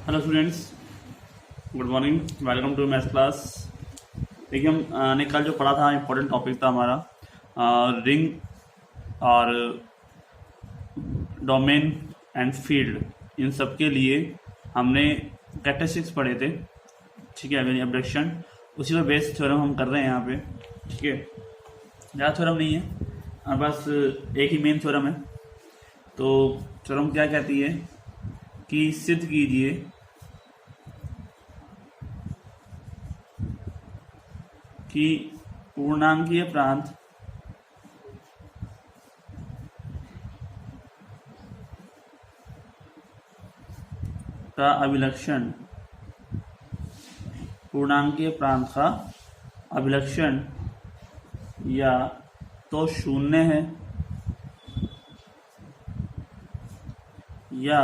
Hello students, good morning, welcome to maths class. देखिए हमने कल जो पढ़ा था इम्पोर्टेंट टॉपिक था हमारा रिंग और डोमेन एंड फील्ड। इन सब के लिए हमने कैरेक्टरिस्टिक्स पढ़े थे, ठीक है, यानी एब्डक्शन। उसी पर बेस्ड थ्योरम हम कर रहे हैं यहाँ पे, ठीक है। ज़्यादा थ्योरम नहीं है, हमारे पास एक ही मेन थ्योरम है। तो थ्योरम क्या कहती है कि सिद्ध कीजिए कि पूर्णांकीय प्रांत का अभिलक्षण या तो शून्य है या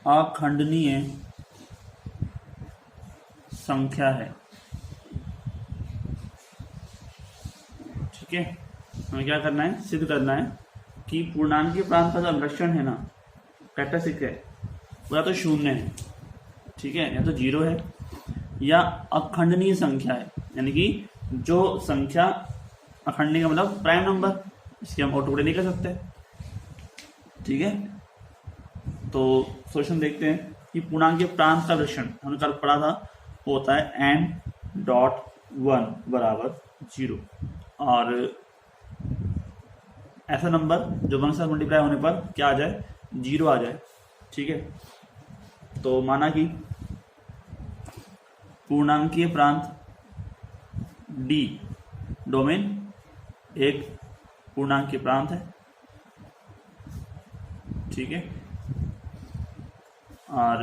अखंडनीय संख्या है, ठीक है। हमें क्या करना है, सिद्ध करना है कि पूर्णांकीय प्रांत का जो अभिलक्षण है ना, कैरेक्टरिस्टिक है, वो या तो शून्य है, ठीक है, या तो जीरो है, या अखंडनीय संख्या है। यानी कि जो संख्या अखंडनीय का मतलब प्राइम नंबर, इसके हम ऑटोकॉरेक्ट नहीं कर सकते, ठीक है। तो सोल्यूशन देखते हैं कि पूर्णांकीय प्रांत का अभिलक्षण हमने कल पढ़ा था, वो होता है n.1 बराबर 0, और ऐसा नंबर जो 1 से मल्टीप्लाई होने पर क्या आ जाए, 0 आ जाए, ठीक है। तो माना कि पूर्णांकीय प्रांत D डोमेन एक पूर्णांकीय प्रांत है, ठीक है। और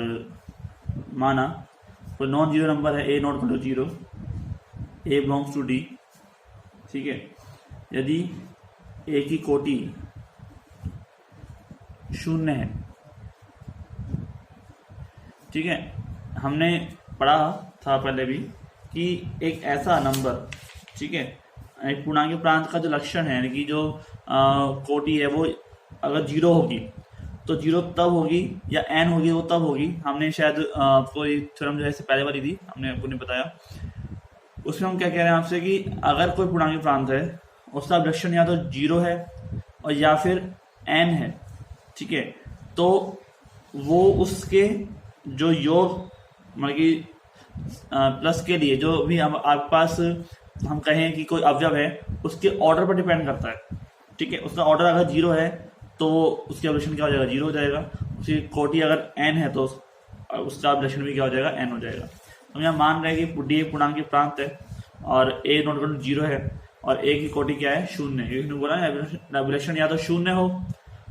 माना कोई नॉन जीरो नंबर है, a0 a belongs to D, ठीक है। यदि a की कोटि शून्य है, ठीक है। हमने पढ़ा था पहले भी कि एक ऐसा नंबर, ठीक है, एक पूर्णांकीय प्रांत का जो लक्षण है, यानी कि जो कोटि है, वो अगर 0 होगी तो 0 तब होगी, या n होगी वो तब होगी। हमने शायद कोई थ्योरम जो है इससे पहले वाली थी, हमने आपको नहीं बताया। उसमें हम क्या कह रहे हैं आपसे कि अगर कोई पूर्णांकीय प्रांत है, उसका लक्षण या तो 0 है और या फिर n है, ठीक है, तो वो उसके जो योग मतलब कि प्लस के लिए जो भी हम आपके पास हम कहें कि कोई अवयव है, उसके ऑर्डर पर डिपेंड करता है, ठीक है। उसका ऑर्डर अगर 0 है तो उसके अभिलक्षण क्या हो जाएगा, 0 हो जाएगा। उसकी कोटि अगर n है तो उसका अभिलक्षण भी क्या हो जाएगा, n हो जाएगा। हम यहाँ मान रहे हैं कि D एक पूर्णांकीय प्रांत है और a 0 है और a की कोटि क्या है, शून्य है। इसने बोला अभिलक्षण या तो शून्य हो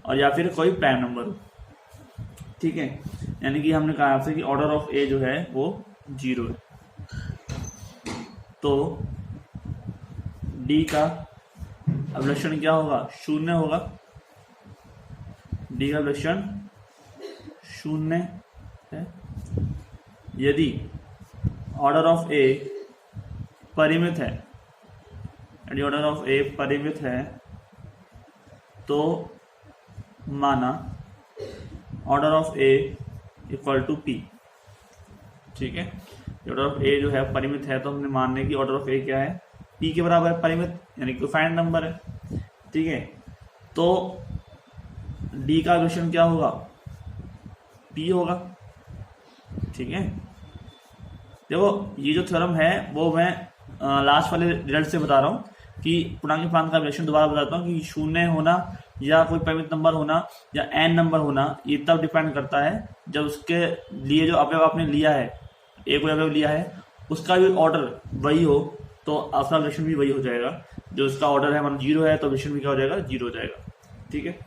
और या फिर कोई प्राइम नंबर हो, ठीक है। यानी कि हमने कहा आपसे कि ऑर्डर ऑफ a जो है वो 0 है। तो D का अभिलक्षण क्या होगा, शून्य होगा। D का अभिलक्षण शून्य है यदि ऑर्डर ऑफ A परिमित है, यदि ऑर्डर ऑफ A परिमित है तो माना order of A equal to P, ठीक है। ऑर्डर ऑफ A जो है परिमित है, तो हमने मानने की ऑर्डर ऑफ A क्या है, P के बराबर है, परिमित यानी कि फाइनाइट नंबर है, ठीक है। तो D का अभिलक्षण क्या होगा, P होगा, ठीक है। देखो ये जो थ्योरम है वो मैं लास्ट वाले रिजल्ट से बता रहा हूँ कि पूर्णांकीय प्रांत का अभिलक्षण दोबारा बताता हूँ कि शून्य होना या कोई परिमित नंबर होना या n नंबर होना, ये तब डिपेंड करता है जब उसके लिए जो अवयव आपने लिया है, एक कोई अवयव लिया है, उसका भी ऑर्डर वही हो तो आपका अभिलक्षण भी वही हो जाएगा। जो उसका ऑर्डर है मतलब 0 है तो अभिलक्षण भी क्या हो जाएगा, 0 हो जाएगा, ठीक है।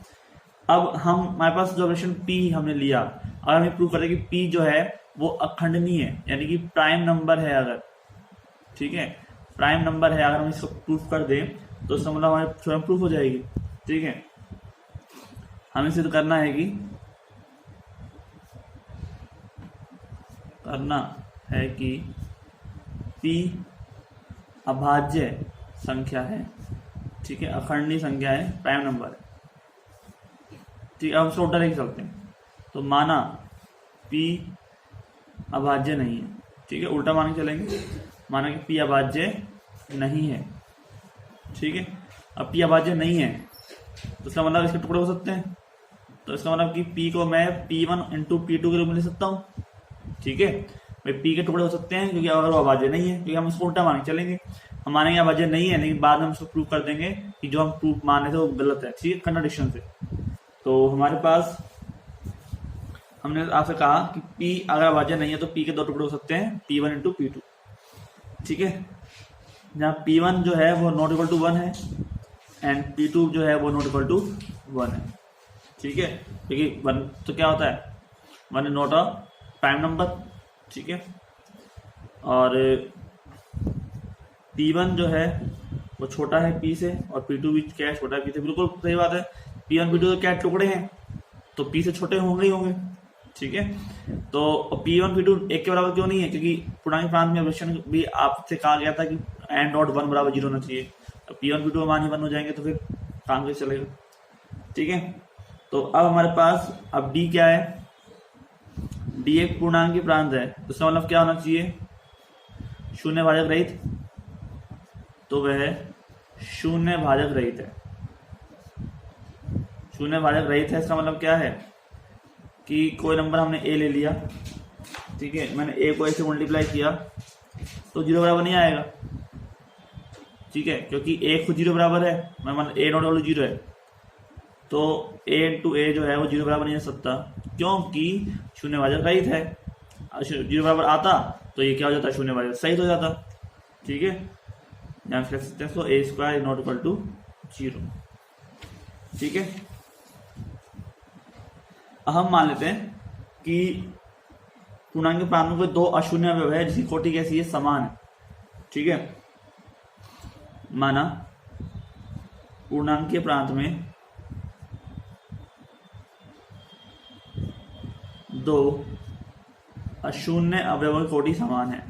अब हम हमारे पास जो अभिलक्षण P हमने लिया, अगर हमें प्रूव करें कि P जो है वो अखंडनीय है, यानी कि प्राइम नंबर है अगर, ठीक है, प्राइम नंबर है, अगर हम इसको प्रूफ कर दें तो इसका मतलब हमारी थ्योरम प्रूफ हो जाएगी, ठीक है। हमें सिद्ध करना है कि P अभाज्य संख्या है, ठीक है, अखंडनीय संख्या है, प्राइम नंबर है, ठीक है। हम इसको डायरेक्ट चलते हैं। तो माना P अभाज्य नहीं है। ठीक है, उल्टा मान के चलेंगे, माना कि P अभाज्य नहीं है। ठीक है, अब P अभाज्य नहीं है तो इसका मतलब इसके टुकड़े हो सकते हैं, तो इसका मतलब कि P को मैं P1 इंटू P2 के रूप में ले सकता हूँ। ठीक है, भाई P के टुकड़े हो सकते हैं क्योंकि अगर वो अभाज्य नहीं है, क्योंकि हम इसको उल्टा मान के चलेंगे, हम मानेंगे अभाज्य नहीं है, लेकिन बाद में हम इसको प्रूव कर देंगे कि जो हम प्रूफ मान रहे थे वो गलत है। ठीक है, कंट्राडिक्शन से। तो हमारे पास हमने आपसे कहा कि P अगर अभाज्य नहीं है तो P के दो टुकड़े हो सकते हैं, P1 इंटू P2। ठीक है, जहाँ P1 जो है वो नॉट इक्वल टू 1 है एंड P2 जो है वो नॉट इक्वल टू 1 है। ठीक है, क्योंकि 1 तो क्या होता है, 1 is not a prime number. ठीक है, और P1 जो है वो छोटा है P से और P2 भी क्या है, छोटा है P से। बिल्कुल सही बात है, P1 P2 तो क्या टुकड़े हैं तो P से छोटे होंगे ही होंगे। ठीक है, तो P1 P2 एक के बराबर क्यों नहीं है, क्योंकि पूर्णांक प्रांत में क्वेश्चन भी आपसे कहा गया था कि एन डॉट 1 बराबर 0 होना चाहिए। तो P1 P2 मान ही 1 हो जाएंगे तो फिर काम कैसे चलेगा। ठीक है, तो अब हमारे पास अब D क्या है, D एक पूर्णांक की प्रांत है, तो इसका मतलब क्या होना चाहिए, शून्य भाजक रहित। तो वह शून्य भाजक रहित है। शून्य भाजक रहित है, इसका मतलब क्या है कि कोई नंबर हमने A ले लिया। ठीक है, मैंने A को A से मल्टीप्लाई किया तो 0 बराबर नहीं आएगा। ठीक है, क्योंकि A खुद 0 बराबर है, मैं मान A नॉट इक्वल टू 0 है, तो A इंटू A जो है वो 0 बराबर नहीं आ सकता, क्योंकि शून्य भाजक रहित है। 0 बराबर आता तो ये क्या हो जाता, शून्य भाजक सहित हो जाता। ठीक है, ध्यान से लिख सकते हैं, तो A square not equal to 0। ठीक है, हम मान लेते हैं कि पूर्णांक प्रांत में कोई दो अशून्य अवयव है जिसकी कोटि कैसी है, समान है। ठीक है, माना पूर्णांक के प्रांत में दो अशून्य अवयवों की कोटि समान है।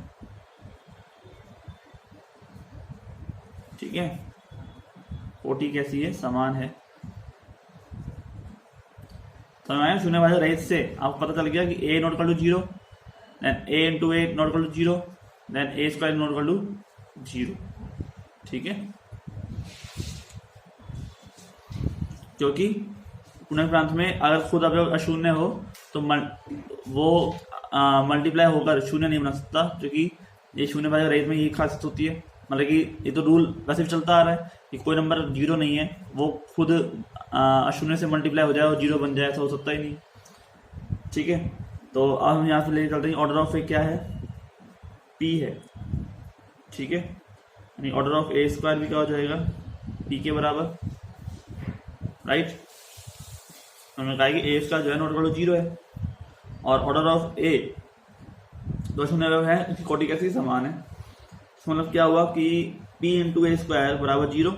ठीक है, कोटि कैसी है, समान है। तो हमारे शून्य भाजक रहित से आपको पता चल गया कि A not equal to 0, then A into A not equal to 0, then A square not equal to 0। ठीक है, क्योंकि पूर्णांक प्रांत में अगर खुद अवयव अशून्य हो तो वो मल्टीप्लाई होकर शून्य नहीं बना सकता, क्योंकि ये शून्य भाजक रहित में ये खासियत होती है। मतलब कि ये तो रूल वैसे भी चलता आ रहा है कि कोई नंबर 0 नहीं है वो खुद अशून्य से मल्टीप्लाई हो जाए और 0 बन जाए, ऐसा हो सकता ही नहीं। ठीक है, तो अब हम यहाँ से लेके चलते हैं, ऑर्डर ऑफ ए क्या है, P है। ठीक है, यानी ऑर्डर ऑफ A स्क्वायर भी क्या हो जाएगा, P के बराबर। राइट, हमने कहा कि A स्क्वायर जो है नॉट इक्वल टू 0 है, और ऑर्डर ऑफ A दो शून्य अवयव है, इसकी कोटि कैसी समान है। मतलब क्या हुआ कि P इंटू A स्क्वायर बराबर 0।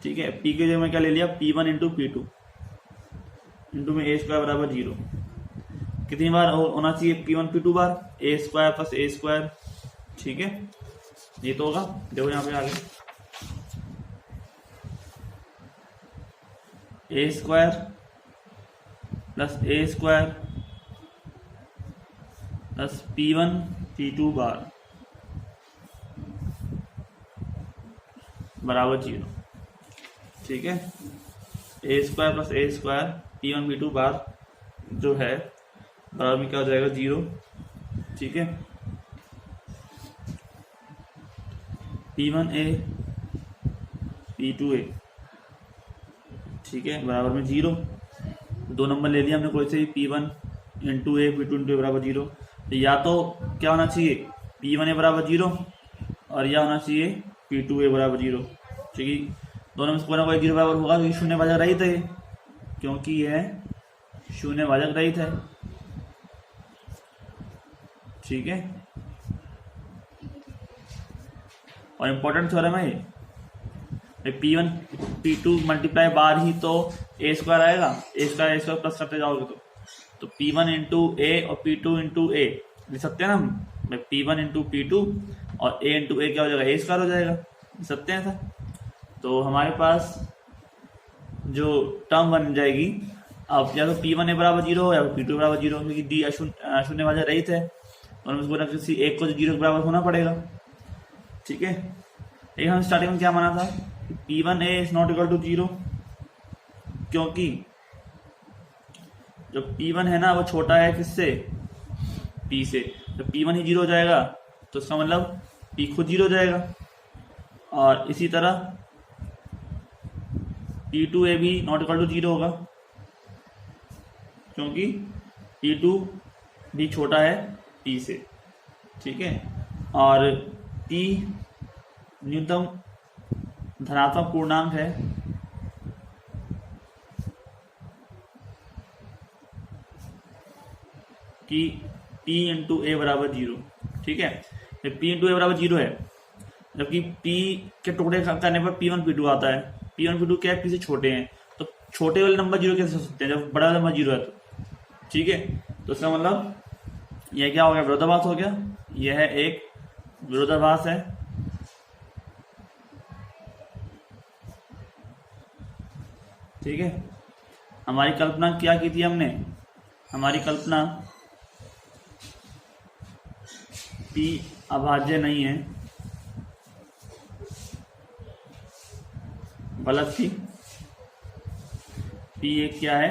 ठीक है, P के जगह में क्या ले लिया, P1 इंटू P2 इंटू में A स्क्वायर बराबर 0। कितनी बार होना चाहिए, P1 P2 bar, A square plus A square. ठीक है, ये तो होगा, देखो यहाँ पे आगे A square plus A square plus P1 P2 बार बराबर 0। ठीक है, A square plus A square P1 P2 बार जो है बराबर में क्या हो जाएगा, 0। ठीक है, P1A P2A, ठीक है, बराबर में 0। दो नंबर ले लिया हमने कोई से भी, P1 into A P2 into A बराबर 0। तो या तो क्या होना चाहिए, P1A बराबर 0 और या होना चाहिए P2A बराबर 0, क्योंकि दोनों में से कोई ना कोई 0 बराबर होगा, क्योंकि शून्य भाजक रहित है, क्योंकि यह शून्य भाजक रहित है। ठीक है, और इम्पोर्टेंट थ्योरम है ये, P1 P2 मल्टीप्लाई बार ही तो A स्क्वायर आएगा, A स्क्वायर प्लस करते जाओगे तो P1 इंटू A और P2 इंटू A लिख सकते हैं ना हम, P1 इंटू P2 और A इंटू A क्या हो जाएगा, A स्क्वायर हो जाएगा, लिख सकते हैं ऐसा। तो हमारे पास जो टर्म बन जाएगी अब या तो P1 बराबर 0 हो या P2 बराबर 0 हो, क्योंकि डी शून्यवादी रहित है और उसको किसी एक को 0 के बराबर होना पड़ेगा। ठीक है, एक हम स्टार्टिंग में क्या माना था, P1 is not equal to 0, क्योंकि जो P1 है ना वो छोटा है किससे, P से। जब P1 ही 0 हो जाएगा तो इसका मतलब P खुद 0 हो जाएगा। और इसी तरह P2 भी नॉट इक्वल टू 0 होगा, क्योंकि P2 भी छोटा है P से। ठीक है, और P न्यूनतम धनात्मक पूर्णांक है, कि P इंटू ए बराबर 0। ठीक है, P इंटू ए बराबर 0 है, जबकि P के टुकड़े करने पर P1 P2 आता है। P1 P2 क्या है, P से छोटे हैं, तो छोटे वाले नंबर 0 कैसे हो सकते हैं जब बड़ा नंबर 0 है तो। ठीक है, तो इसका मतलब यह क्या हो गया, विरोधाभास हो गया। यह एक विरोधाभास है। ठीक है, हमारी कल्पना क्या की थी हमने, हमारी कल्पना P अभाज्य नहीं है, गलत थी। P एक क्या है,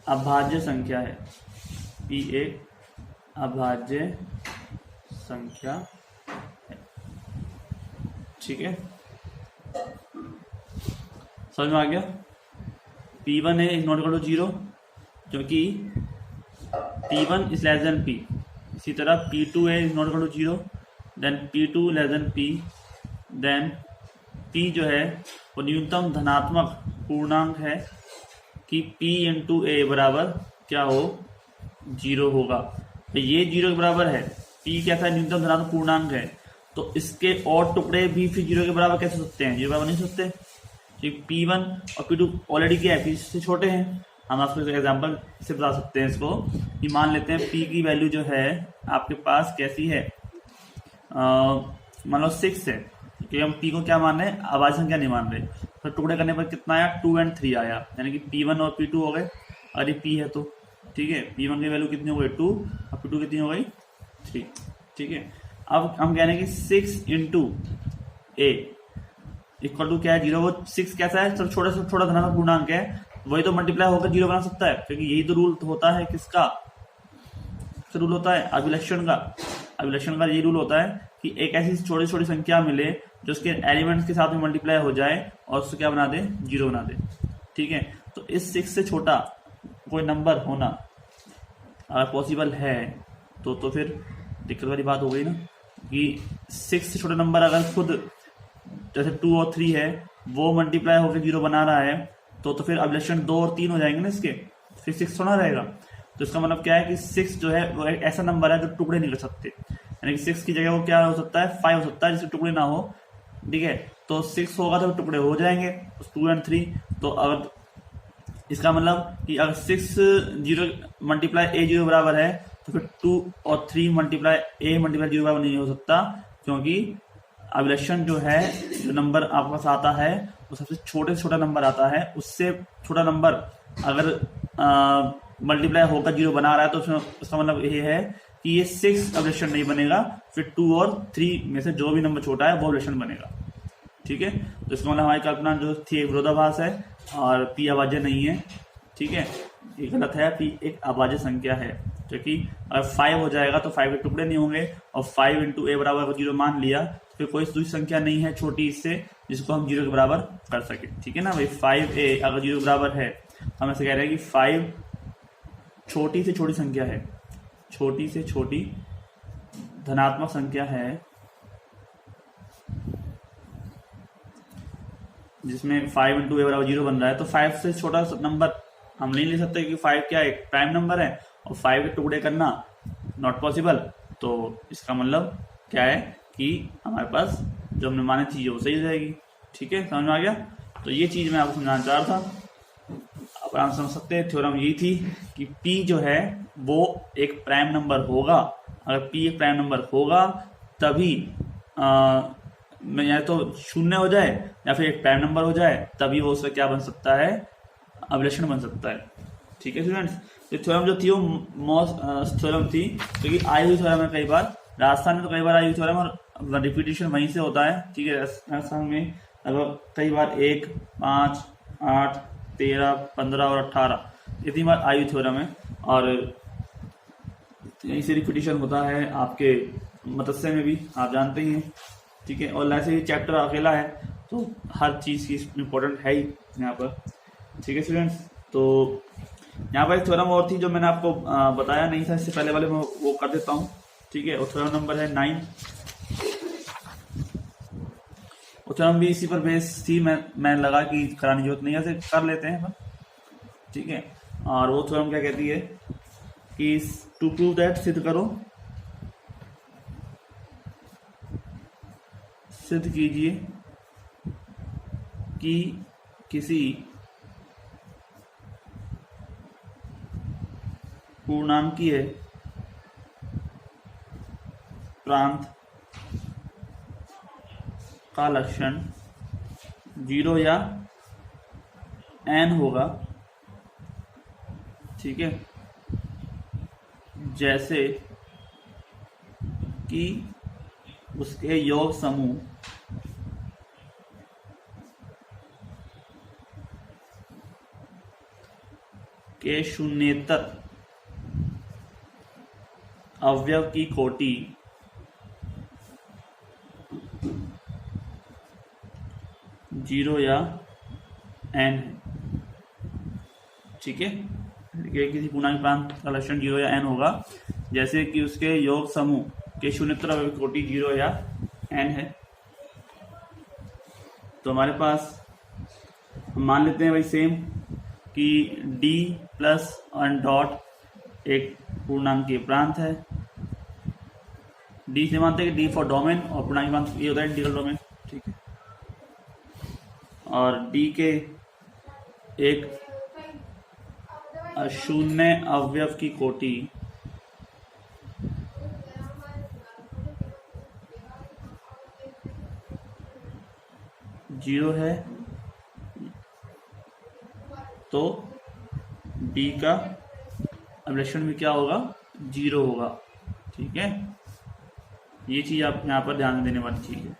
अभाज्य संख्या है। P एक अभाज्य संख्या है। ठीक है, समझ में आ गया। P1 है इज नॉट इक्वल टू 0, क्योंकि P1 is less than P। इसी तरह P2 है is not equal to 0, then P2 less than P, then P जो है वो न्यूनतम धनात्मक पूर्णांक है कि P इंटू ए बराबर क्या हो, 0 होगा। तो ये 0 के बराबर है, P कैसा है, न्यूनतम धनात्मक पूर्णांक है, तो इसके और टुकड़े भी फिर 0 के बराबर कैसे हो सकते हैं, 0 के बराबर नहीं हो सकते। P1 और P2 ऑलरेडी क्या है, P से छोटे हैं। हम आपको एग्जाम्पल से बता सकते हैं इसको, कि मान लेते हैं P की वैल्यू जो है आपके पास कैसी है, मान लो 6 है, क्योंकि हम P को क्या मान रहे हैं, अभाज्य संख्या नहीं मान रहे। तो टुकड़े करने पर कितना आया, 2 और 3 आया, यानी कि P1 और P2 हो गए। अरे P है तो ठीक है, P1 की वैल्यू कितनी हो गई, 2, और P2 कितनी हो गई, 3। ठीक है, अब हम कह रहे हैं कि 6 इंटू ए इक्वल टू क्या है, 0। वो 6 कैसा है, सब छोटा से छोटा धनात्मक पूर्णांक है, वही तो मल्टीप्लाई होकर 0 बना सकता है, क्योंकि यही तो रूल होता है किसका, रूल होता है अभिलक्षण का। अभिलक्षण का ये रूल होता है कि एक ऐसी छोटी छोटी संख्या मिले जो उसके एलिमेंट्स के साथ में मल्टीप्लाई हो जाए और उसको क्या बना दे, 0 बना दे। ठीक है, तो इस 6 से छोटा कोई नंबर होना अगर पॉसिबल है तो फिर दिक्कत वाली बात हो गई ना, कि 6 से छोटा नंबर अगर खुद जैसे 2 और 3 है वो मल्टीप्लाई होकर 0 बना रहा है, तो फिर अभिलक्षण 2 और 3 हो जाएंगे ना इसके, फिर 6 थोड़ा रहेगा। तो इसका मतलब क्या है कि 6 जो है वो एक ऐसा नंबर है जो टुकड़े नहीं कर सकते, यानी कि 6 की जगह वो क्या हो सकता है, 5 हो सकता है जिससे टुकड़े ना हो। ठीक है, तो 6 होगा तो टुकड़े हो जाएंगे 2 और 3। तो अगर इसका मतलब कि अगर 6 0 मल्टीप्लाई ए 0 बराबर है, तो फिर 2 और 3 मल्टीप्लाई ए मल्टीप्लाई 0 बराबर नहीं हो सकता, क्योंकि अभिलक्षण जो है, जो नंबर आपके पास आता है वो सबसे छोटे से छोटा नंबर आता है, उससे छोटा नंबर अगर मल्टीप्लाई होकर 0 बना रहा है, तो उसका मतलब ये है कि ये 6 अभिलक्षण नहीं बनेगा, फिर 2 और 3 में से जो भी नंबर छोटा है वो अभिलक्षण बनेगा। ठीक है, तो इसका मतलब हमारी कल्पना जो थी एक विरोधाभास है और P अभाज्य नहीं है। ठीक है, ये गलत है, P एक अभाज्य संख्या है, क्योंकि अगर 5 हो जाएगा तो 5 के टुकड़े नहीं होंगे, और 5 इंटू ए बराबर 0 मान लिया तो फिर कोई दूसरी संख्या नहीं है छोटी इससे जिसको हम 0 के बराबर कर सके। ठीक है ना भाई, 5a अगर 0 के बराबर है, हम ऐसे कह रहे हैं कि 5 छोटी से छोटी संख्या है, छोटी से छोटी धनात्मक संख्या है जिसमें 5 इंटू ए बराबर 0 बन रहा है। तो 5 से छोटा नंबर हम नहीं ले सकते, क्योंकि 5 क्या एक प्राइम नंबर है और 5 के टुकड़े करना नॉट पॉसिबल। तो इसका मतलब क्या है कि हमारे पास जो हमने मानी चीज वो सही हो जाएगी। ठीक है, समझ में आ गया। तो ये चीज मैं आपको समझाना चाह रहा था। अब आप समझ सकते हैं थ्योरम यही थी कि P जो है वो एक प्राइम नंबर होगा। अगर P एक प्राइम नंबर होगा तभी या तो शून्य हो जाए या फिर एक प्राइम नंबर हो जाए, तभी वो उसका क्या बन सकता है, अभिलक्षण बन सकता है। ठीक है स्टूडेंट्स, तो थ्योरम जो थी वो मोस्ट थ्योरम थी, क्योंकि आई हुई थ्योरम है कई बार, राजस्थान में तो कई बार आई हुई थ्योरम और रिपीटेशन वहीं से होता है। ठीक है, राजस्थान में लगभग कई बार 1, 5, 8, 13, 15 और 18 इतनी बार आई हुई थ्योरम है, और यहीं से रिपीटेशन होता है आपके मत्स्य में भी, आप जानते ही हैं। ठीक है, और ऐसे ही चैप्टर अकेला है तो हर चीज़ की इम्पोर्टेंट है ही यहाँ पर। ठीक है स्टूडेंट्स, तो यहाँ पर एक थ्योरम और थी जो मैंने आपको बताया नहीं था इससे पहले वाले में, वो कर देता हूँ। ठीक है, और थ्योरम नंबर है 9। वो थ्योरम भी इसी पर बेस थी, मैं लगा कि कराने की जरूरत नहीं है, ऐसे कर लेते हैं। ठीक है, और वो थ्योरम क्या कहती है कि टू प्रूव दैट, सिद्ध करो, सिद्ध कीजिए कि किसी पूर्णांकीय प्रांत का लक्षण 0 या n होगा। ठीक है, जैसे कि उसके योग समूह के शून्येतर अवयव की कोटि जीरो या n है। ठीक है, किसी पूर्णांक प्रांत का लक्षण 0 या n होगा, जैसे कि उसके योग समूह के शून्येतर अवयव की कोटि 0 या n है। तो हमारे पास हम मान लेते हैं भाई सेम कि d प्लस वन डॉट एक पूर्णांकीय प्रांत है। डी से मानते हैं कि डी फॉर डोमेन, और पूर्णांक प्रांत ये होता है इंटीग्रल डोमेन। ठीक है, और डी के एक शून्य अवयव की कोटि जीरो है, तो डी का अभिलक्षण भी क्या होगा, 0 होगा। ठीक है, ये चीज आप यहाँ पर ध्यान देने वाली चीज है।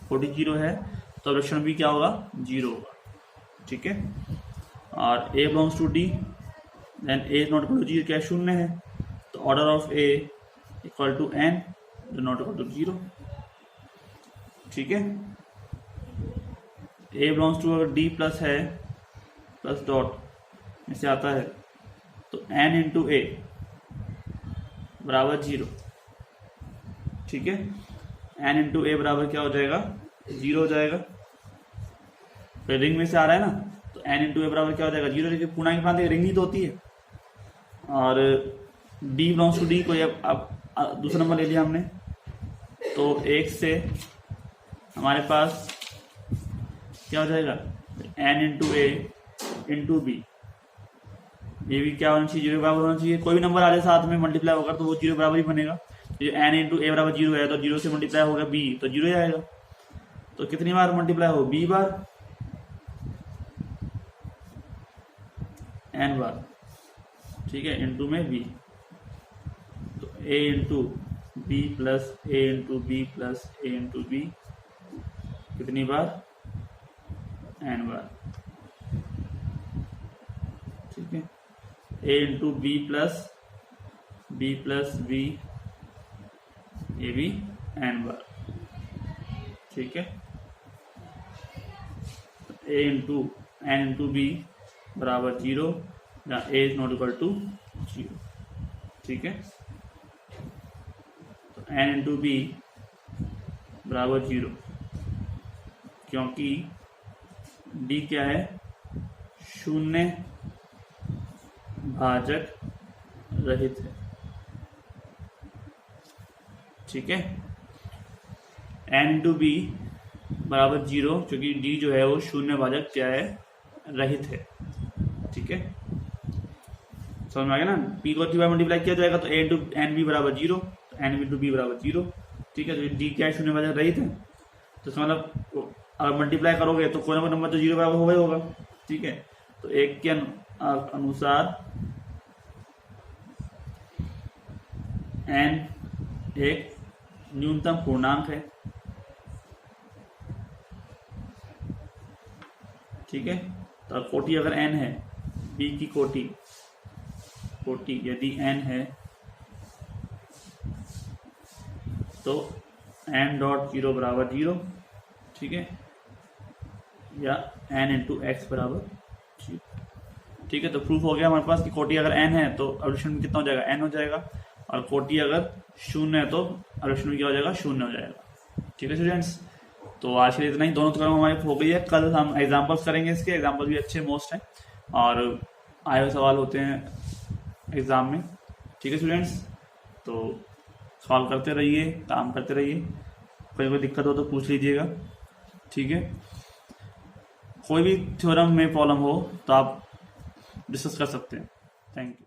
कोटि 0 है तो अभिलक्षण भी क्या होगा, 0 होगा। ठीक है, और a belongs to d, then a not equal to 0 क्या शून्य है, तो order of a equal to n not equal to 0। ठीक है, a बिलोंग्स टू अगर d प्लस है प्लस डॉट में से आता है तो n इंटू a बराबर 0। ठीक है, n इंटू ए बराबर क्या हो जाएगा, 0 हो जाएगा। फिर रिंग में से आ रहा है ना, तो n इंटू ए बराबर क्या हो जाएगा, 0। देखिए पूर्णांक प्रांत रिंग ही तो होती है। और d बिलोंग्स टू d को अब दूसरा नंबर ले लिया हमने, तो 1 से हमारे पास क्या हो जाएगा, n इंटू ए इंटू बी, ये भी क्या होना चाहिए, 0 बराबर होना चाहिए। कोई भी नंबर आ जाए साथ में मल्टीप्लाई होगा तो वो 0 बराबर ही बनेगा। जो n इंटू ए बराबर 0 है तो 0 से मल्टीप्लाई होगा b, तो 0 ही आएगा। तो कितनी बार मल्टीप्लाई हो, b बार, n बार। ठीक है, इंटू में b, तो a into B plus A into B plus A into B, कितनी बार, n बार। ठीक है, a into B plus B, ये भी n बार। ठीक है, a into n into B बराबर 0, जहाँ a is not equal to 0। ठीक है, तो n इंटू बी बराबर 0, क्योंकि d क्या है, शून्य भाजक रहित है। ठीक है, n इंटू बी बराबर 0, क्योंकि d जो है वो शून्य भाजक क्या है, रहित है। ठीक है, समझ में आ गया ना, p को 3 बार मल्टीप्लाई किया जाएगा तो a इंटू एन बी बराबर 0, तो n इंटू बी बराबर 0। ठीक है, तो d क्या है, शून्य भाजक रहित है, तो मतलब अगर मल्टीप्लाई करोगे तो कोई ना कोई नंबर तो 0 बराबर होगा ही होगा। ठीक है, तो एक के अनुसार n एक न्यूनतम पूर्णांक है, ठीक है। तो कोटि अगर n है, b की कोटि यदि n है तो n डॉट 0 बराबर 0, ठीक है, या n इंटू एक्स बराबर 0, ठीक है। तो प्रूफ हो गया हमारे पास कि कोटि अगर n है तो एवोल्यूशन में कितना हो जाएगा, n हो जाएगा, और कोटि अगर 0 है तो एवोल्यूशन में क्या हो जाएगा, 0 हो जाएगा, ठीक है स्टूडेंट्स। तो आज के लिए इतना ही, दोनों थ्योरम हमारी हो गई है। कल हम एग्जांपल्स करेंगे, इसके एग्जांपल भी अच्छे मोस्ट हैं और आए हुए सवाल होते हैं एग्जाम में, ठीक है स्टूडेंट्स। तो सॉल्व करते रहिए, काम करते रहिए, कोई दिक्कत हो तो पूछ लीजिएगा, ठीक है। कोई भी थ्योरम में प्रॉब्लम हो तो आप डिस्कस कर सकते हैं। Thank you.